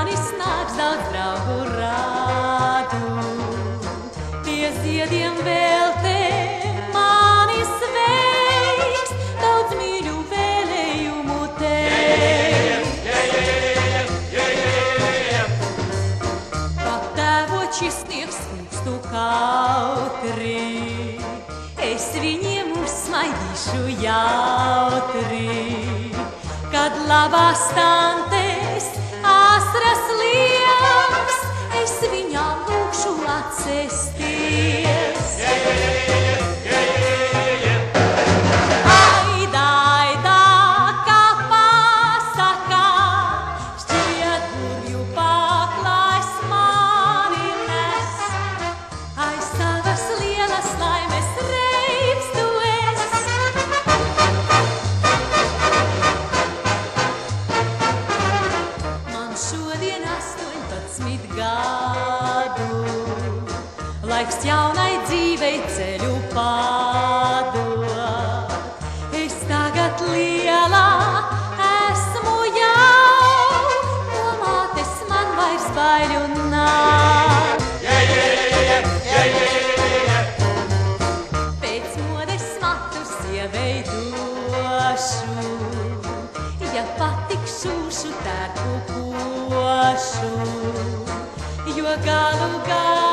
manis nāks daudz draugu rādu. Pie ziediem vēl te mani sveiks, daudz mīļu vēlējumu teiks. Kad tēvoči sniegs skūpstu kautri, es viņiem uzsmaidīšu jautri. Kad labās tantes asras liekas, es viņām lūkšu atcesties. Aidā, aidā, kā pasaka, šķiet burvju paklājs mani nes. Aiz savas lielas laimes reiz tu esi. Man šodien 18 gadu, laiks jaunai dzīvei ceļu padot. Es tagad lielā esmu jau, no mātes man vairs baiļu nav. Pēc modes matus ieveidošu, ja patikšūšu tērpu košu, jo galu galā